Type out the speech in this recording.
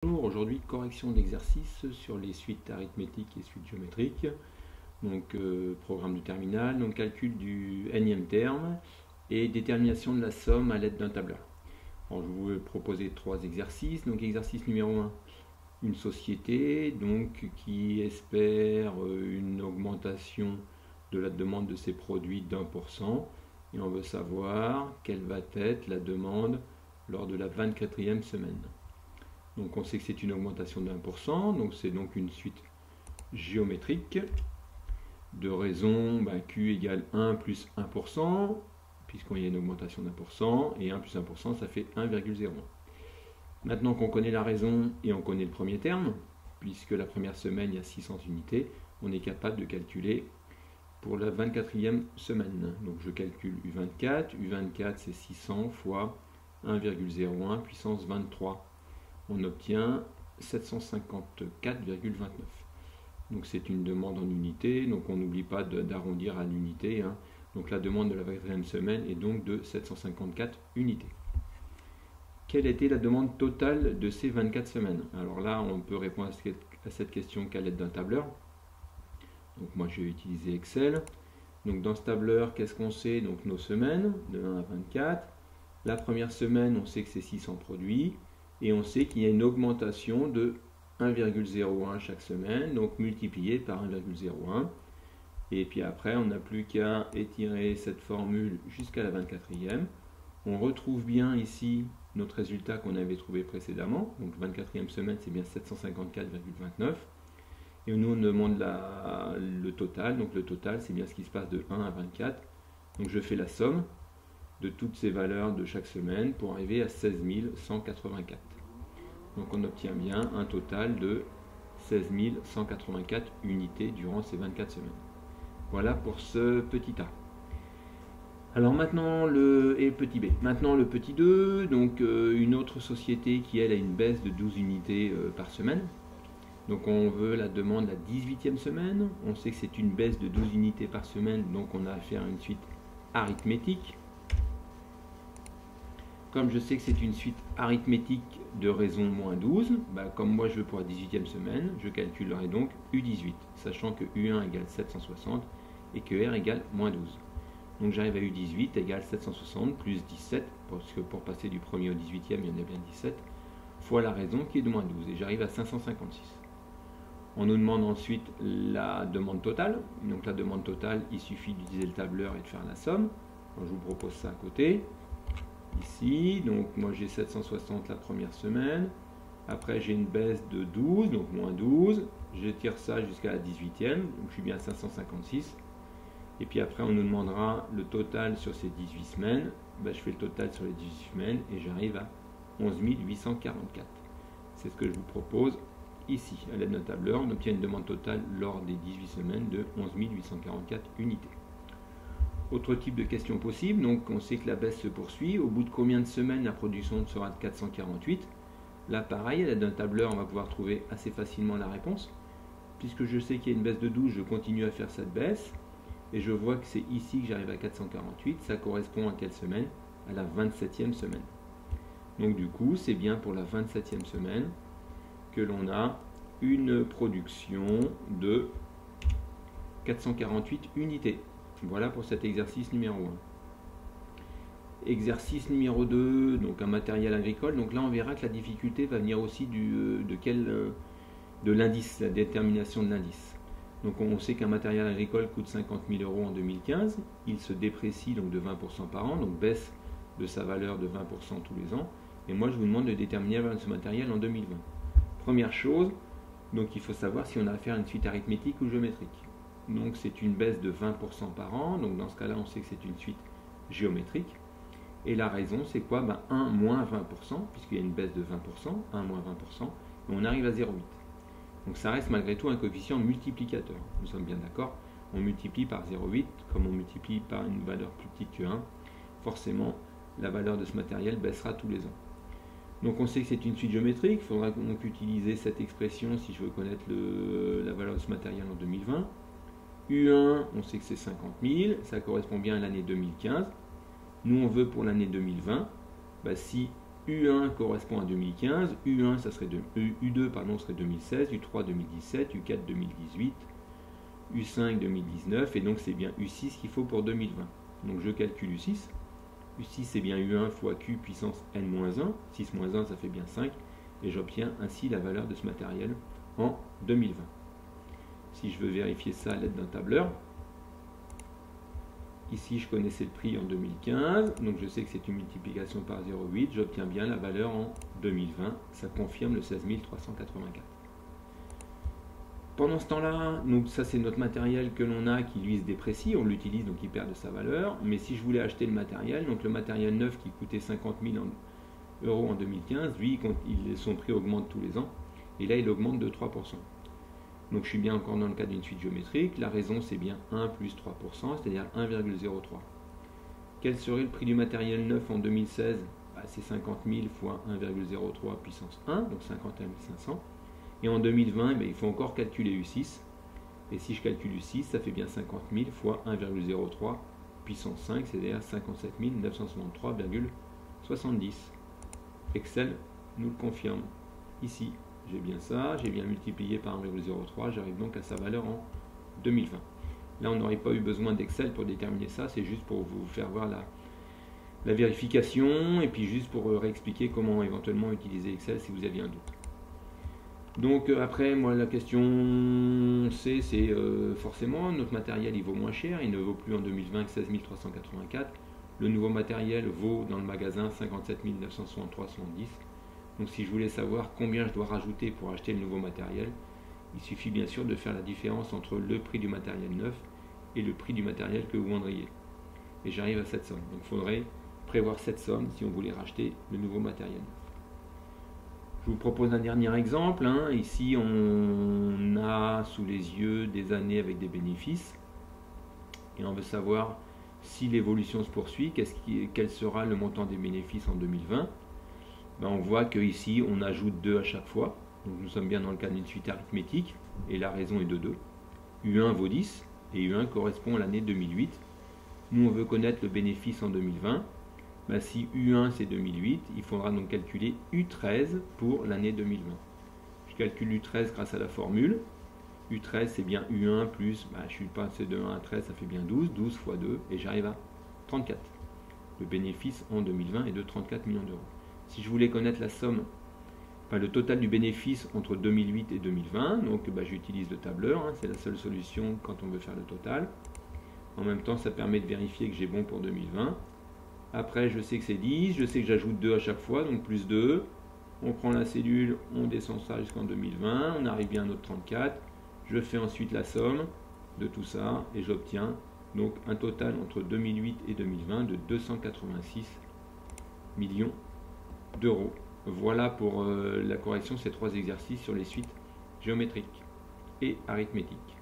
Bonjour, aujourd'hui correction d'exercice sur les suites arithmétiques et suites géométriques, donc programme du terminal, donc calcul du nème terme et détermination de la somme à l'aide d'un tableur. Alors, je vous vais proposer trois exercices. Donc exercice numéro 1, une société donc, qui espère une augmentation de la demande de ses produits d'1%, et on veut savoir quelle va être la demande lors de la 24e semaine. Donc on sait que c'est une augmentation de 1%, donc c'est donc une suite géométrique de raison Q égale 1 plus 1%, puisqu'il y a une augmentation d'1%, et 1 plus 1% ça fait 1,01. Maintenant qu'on connaît la raison et on connaît le premier terme, puisque la première semaine il y a 600 unités, on est capable de calculer pour la 24e semaine. Donc je calcule U24, U24 c'est 600 fois 1,01 puissance 23. On obtient 754,29. Donc c'est une demande en unité, donc on n'oublie pas d'arrondir à l'unité. Donc la demande de la 24e semaine est donc de 754 unités. Quelle était la demande totale de ces 24 semaines? Alors là, on peut répondre à cette question qu'à l'aide d'un tableur. Donc moi, je vais utiliser Excel. Donc dans ce tableur, qu'est-ce qu'on sait? Donc nos semaines, de 1 à 24. La première semaine, on sait que c'est 600 produits. Et on sait qu'il y a une augmentation de 1,01 chaque semaine, donc multiplié par 1,01. Et puis après, on n'a plus qu'à étirer cette formule jusqu'à la 24e. On retrouve bien ici notre résultat qu'on avait trouvé précédemment. Donc 24e semaine, c'est bien 754,29. Et nous, on demande le total. Donc le total, c'est bien ce qui se passe de 1 à 24. Donc je fais la somme de toutes ces valeurs de chaque semaine pour arriver à 16 184. Donc on obtient bien un total de 16 184 unités durant ces 24 semaines. Voilà pour ce petit A. Alors maintenant le petit B. Maintenant le petit 2, donc une autre société qui elle a une baisse de 12 unités par semaine. Donc on veut la demande la 18e semaine. On sait que c'est une baisse de 12 unités par semaine, donc on a affaire à une suite arithmétique. Comme je sais que c'est une suite arithmétique de raison moins 12, comme moi je veux pour la 18e semaine, je calculerai donc U18, sachant que U1 égale 760 et que R égale moins 12. Donc j'arrive à U18 égale 760 plus 17, parce que pour passer du premier au 18e, il y en a bien 17, fois la raison qui est de moins 12, et j'arrive à 556. On nous demande ensuite la demande totale. Donc la demande totale, il suffit d'utiliser le tableur et de faire la somme. Donc, je vous propose ça à côté. Ici, donc moi j'ai 760 la première semaine, après j'ai une baisse de 12, donc moins 12, j'étire ça jusqu'à la 18e, donc je suis bien à 556, et puis après on nous demandera le total sur ces 18 semaines, je fais le total sur les 18 semaines et j'arrive à 11 844. C'est ce que je vous propose ici, à l'aide d'un tableur, on obtient une demande totale lors des 18 semaines de 11 844 unités. Autre type de question possible, donc on sait que la baisse se poursuit. Au bout de combien de semaines la production sera de 448? Là pareil, à l'aide d'un tableur, on va pouvoir trouver assez facilement la réponse. Puisque je sais qu'il y a une baisse de 12, je continue à faire cette baisse. Et je vois que c'est ici que j'arrive à 448. Ça correspond à quelle semaine? À la 27e semaine. Donc du coup, c'est bien pour la 27e semaine que l'on a une production de 448 unités. Voilà pour cet exercice numéro 1. Exercice numéro 2, donc un matériel agricole. Donc là, on verra que la difficulté va venir aussi de l'indice, la détermination de l'indice. Donc on sait qu'un matériel agricole coûte 50 000 € en 2015. Il se déprécie donc de 20% par an, donc baisse de sa valeur de 20% tous les ans. Et moi, je vous demande de déterminer la valeur de ce matériel en 2020. Première chose, donc il faut savoir si on a affaire à une suite arithmétique ou géométrique. Donc c'est une baisse de 20% par an, donc dans ce cas-là on sait que c'est une suite géométrique. Et la raison c'est quoi? 1 moins 20%, puisqu'il y a une baisse de 20%, 1 moins 20%, et on arrive à 0,8. Donc ça reste malgré tout un coefficient multiplicateur. Nous sommes bien d'accord, on multiplie par 0,8, comme on multiplie par une valeur plus petite que 1, forcément la valeur de ce matériel baissera tous les ans. Donc on sait que c'est une suite géométrique, il faudra donc utiliser cette expression si je veux connaître la valeur de ce matériel en 2020. U1, on sait que c'est 50 000, ça correspond bien à l'année 2015. Nous, on veut pour l'année 2020, si U1 correspond à 2015, U1 ça serait U2 pardon, serait 2016, U3 2017, U4 2018, U5 2019, et donc c'est bien U6 qu'il faut pour 2020. Donc je calcule U6. U6 c'est bien U1 fois Q puissance N-1, 6 moins 1 ça fait bien 5, et j'obtiens ainsi la valeur de ce matériel en 2020. Si je veux vérifier ça à l'aide d'un tableur, ici je connaissais le prix en 2015, donc je sais que c'est une multiplication par 0,8, j'obtiens bien la valeur en 2020, ça confirme le 16 384. Pendant ce temps-là, donc ça c'est notre matériel que l'on a qui lui se déprécie, on l'utilise donc il perd de sa valeur, mais si je voulais acheter le matériel, donc le matériel neuf qui coûtait 50 000 euros en 2015, lui son prix augmente tous les ans, et là il augmente de 3%. Donc je suis bien encore dans le cas d'une suite géométrique, la raison c'est bien 1 plus 3%, c'est-à-dire 1,03. Quel serait le prix du matériel neuf en 2016 ? C'est 50 000 fois 1,03 puissance 1, donc 51 500. Et en 2020, il faut encore calculer U6. Et si je calcule U6, ça fait bien 50 000 fois 1,03 puissance 5, c'est-à-dire 57 963,70. Excel nous le confirme. Ici, j'ai bien ça, j'ai bien multiplié par 1,03, j'arrive donc à sa valeur en 2020. Là, on n'aurait pas eu besoin d'Excel pour déterminer ça, c'est juste pour vous faire voir la vérification, et puis juste pour réexpliquer comment éventuellement utiliser Excel si vous aviez un doute. Donc après, moi la question c'est forcément notre matériel il vaut moins cher, il ne vaut plus en 2020 que 16 384. Le nouveau matériel vaut dans le magasin 57 963,70. Donc si je voulais savoir combien je dois rajouter pour acheter le nouveau matériel, il suffit bien sûr de faire la différence entre le prix du matériel neuf et le prix du matériel que vous vendriez. Et j'arrive à cette somme. Donc il faudrait prévoir cette somme si on voulait racheter le nouveau matériel. Je vous propose un dernier exemple. Ici, on a sous les yeux des années avec des bénéfices. Et on veut savoir si l'évolution se poursuit, quel sera le montant des bénéfices en 2020. On voit qu'ici, on ajoute 2 à chaque fois. Donc nous sommes bien dans le cas d'une suite arithmétique. Et la raison est de 2. U1 vaut 10 et U1 correspond à l'année 2008. Nous, on veut connaître le bénéfice en 2020. Si U1 c'est 2008, il faudra donc calculer U13 pour l'année 2020. Je calcule U13 grâce à la formule. U13 c'est bien U1 plus, je suis passé de 1 à 13, ça fait bien 12, 12 fois 2, et j'arrive à 34. Le bénéfice en 2020 est de 34 millions d'euros. Si je voulais connaître la somme, le total du bénéfice entre 2008 et 2020, donc j'utilise le tableur, c'est la seule solution quand on veut faire le total. En même temps, ça permet de vérifier que j'ai bon pour 2020. Après, je sais que c'est 10, je sais que j'ajoute 2 à chaque fois, donc plus 2. On prend la cellule, on descend ça jusqu'en 2020, on arrive bien à notre 34. Je fais ensuite la somme de tout ça et j'obtiens donc un total entre 2008 et 2020 de 286 millions d'euros. Voilà pour la correction de ces 3 exercices sur les suites géométriques et arithmétiques.